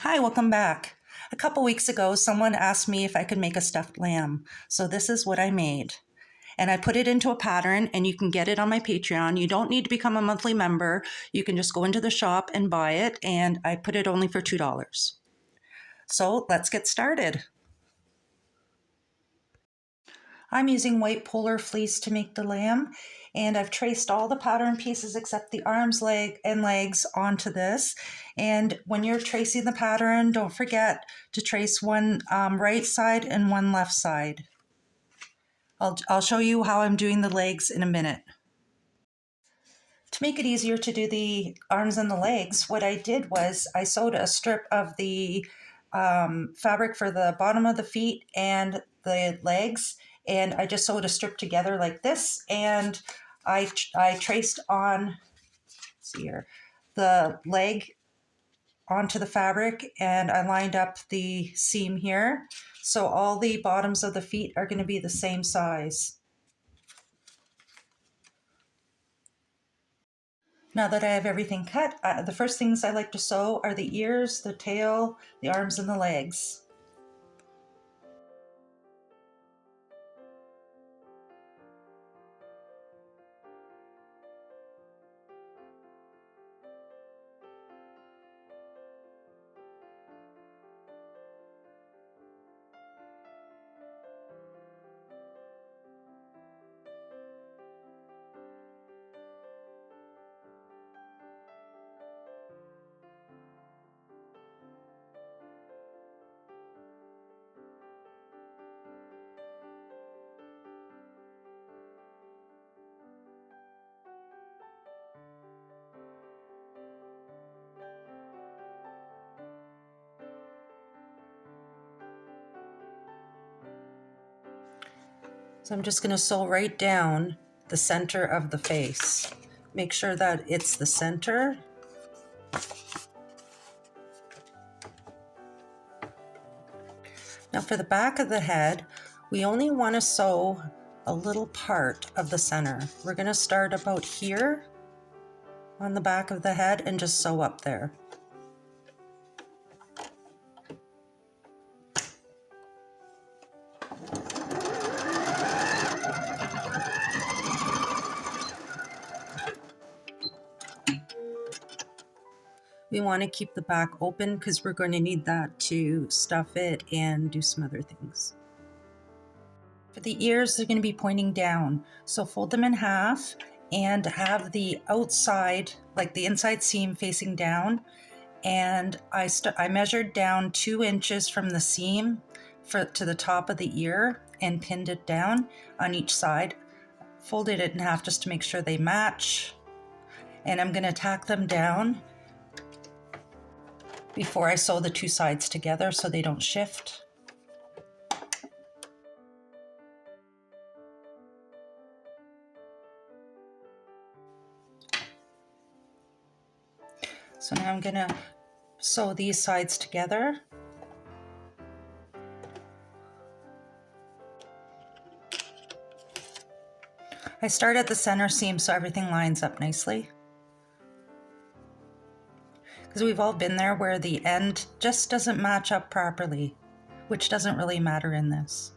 Hi, welcome back. A couple weeks ago, someone asked me if I could make a stuffed lamb. So this is what I made. And I put it into a pattern, and you can get it on my Patreon. You don't need to become a monthly member. You can just go into the shop and buy it, and I put it only for $2. So let's get started. I'm using white polar fleece to make the lamb, and I've traced all the pattern pieces except the arms, leg, and legs onto this. And when you're tracing the pattern, don't forget to trace one right side and one left side. I'll show you how I'm doing the legs in a minute. To make it easier to do the arms and the legs, what I did was I sewed a strip of the fabric for the bottom of the feet and the legs, and I just sewed a strip together like this, and I traced on, see here, the leg onto the fabric, and I lined up the seam here. So all the bottoms of the feet are going to be the same size. Now that I have everything cut, the first things I like to sew are the ears, the tail, the arms, and the legs. So I'm just going to sew right down the center of the face. Make sure that it's the center. Now for the back of the head, we only want to sew a little part of the center. We're going to start about here on the back of the head and just sew up there. We want to keep the back open because we're going to need that to stuff it and do some other things. For the ears, they're going to be pointing down. So fold them in half and have the outside, like the inside seam, facing down. And I measured down 2 inches from the seam to the top of the ear and pinned it down on each side. Folded it in half just to make sure they match. And I'm going to tack them down before I sew the 2 sides together so they don't shift. So now I'm going to sew these sides together. I start at the center seam so everything lines up nicely. Because we've all been there where the end just doesn't match up properly, which doesn't really matter in this.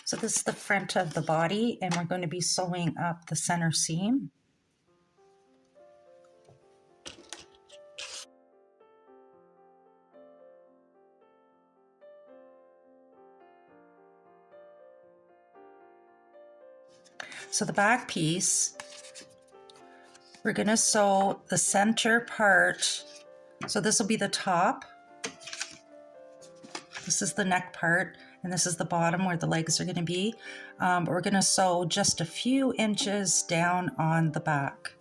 So this is the front of the body, and we're going to be sewing up the center seam. So the back piece, we're going to sew the center part. So this will be the top. This is the neck part, and this is the bottom where the legs are going to be. But we're going to sew just a few inches down on the back.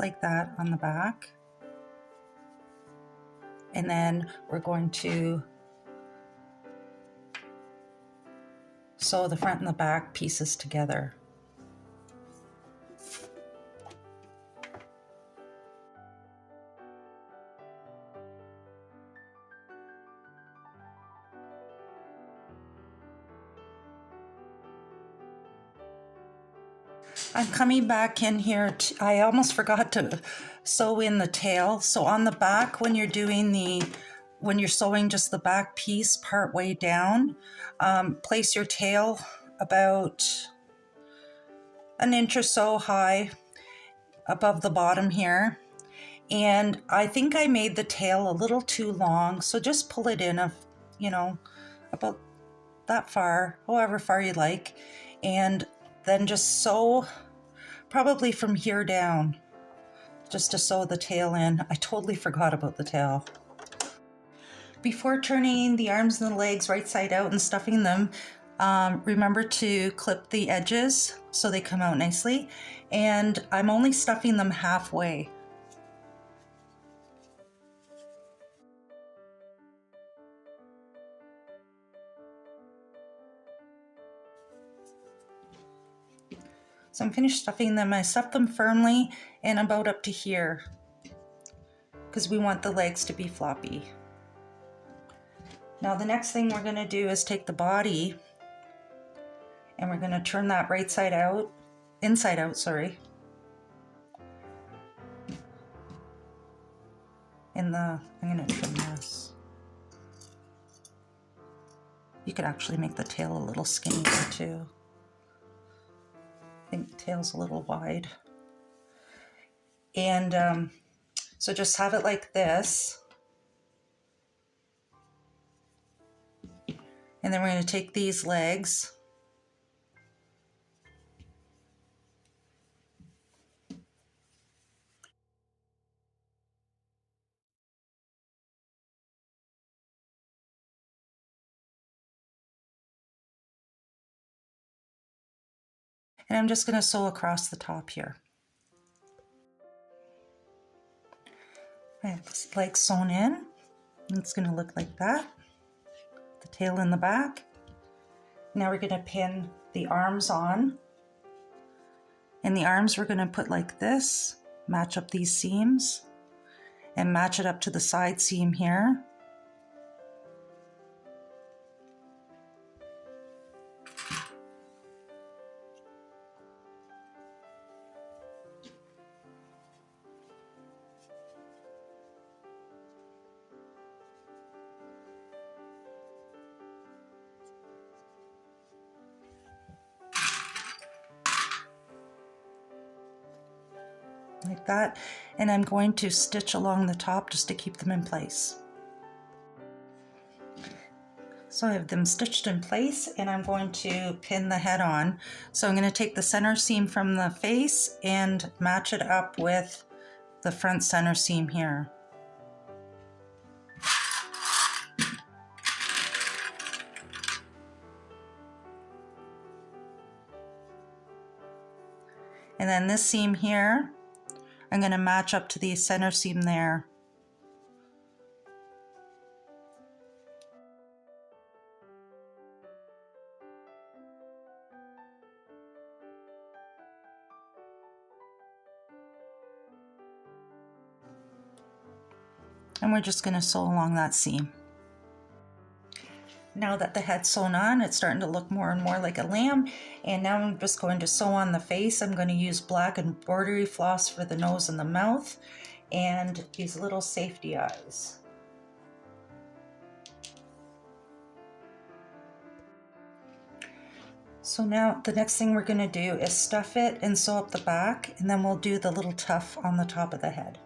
just like that on the back. And then we're going to sew the front and the back pieces together. I'm coming back in here. I almost forgot to sew in the tail. So on the back, when you're doing when you're sewing just the back piece part way down, place your tail about an inch or so high above the bottom here. And I think I made the tail a little too long, so just pull it in about that far, however far you like, and then just sew probably from here down, just to sew the tail in. I totally forgot about the tail. Before turning the arms and the legs right side out and stuffing them, remember to clip the edges so they come out nicely. And I'm only stuffing them halfway. So I'm finished stuffing them. I stuffed them firmly and about up to here because we want the legs to be floppy. Now the next thing we're going to do is take the body and we're going to turn that right side out, inside out, sorry. I'm going to trim this. You could actually make the tail a little skinnier too. I think the tail's a little wide. And so just have it like this. And then we're going to take these legs and I'm just going to sew across the top here. I have this leg sewn in. It's going to look like that. The tail in the back. Now we're going to pin the arms on. And the arms we're going to put like this, match up these seams, and match it up to the side seam here. Like that, and I'm going to stitch along the top just to keep them in place. So I have them stitched in place and I'm going to pin the head on. So I'm going to take the center seam from the face and match it up with the front center seam here. And then this seam here, I'm going to match up to the center seam there. And we're just going to sew along that seam. Now that the head's sewn on, it's starting to look more and more like a lamb. And now I'm just going to sew on the face. I'm going to use black embroidery floss for the nose and the mouth, and these little safety eyes. So now the next thing we're going to do is stuff it and sew up the back, and then we'll do the little tuft on the top of the head.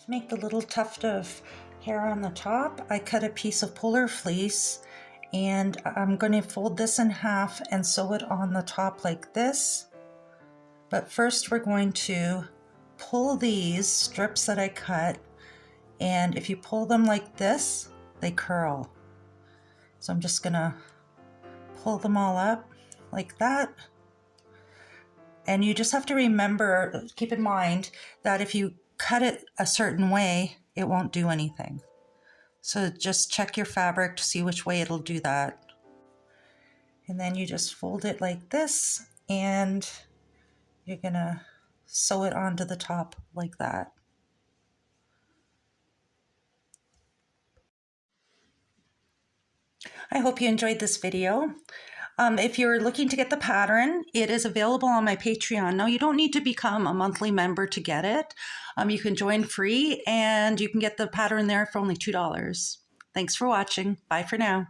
To make the little tuft of hair on the top, I cut a piece of polar fleece, and I'm going to fold this in half and sew it on the top like this. But first we're going to pull these strips that I cut, and if you pull them like this, they curl. So I'm just gonna pull them all up like that. And you just have to remember, keep in mind that if you cut it a certain way, it won't do anything. So just check your fabric to see which way it'll do that. And then you just fold it like this, and you're gonna sew it onto the top like that. I hope you enjoyed this video. If you're looking to get the pattern, it is available on my Patreon. Now, you don't need to become a monthly member to get it. You can join free, and you can get the pattern there for only $2. Thanks for watching. Bye for now.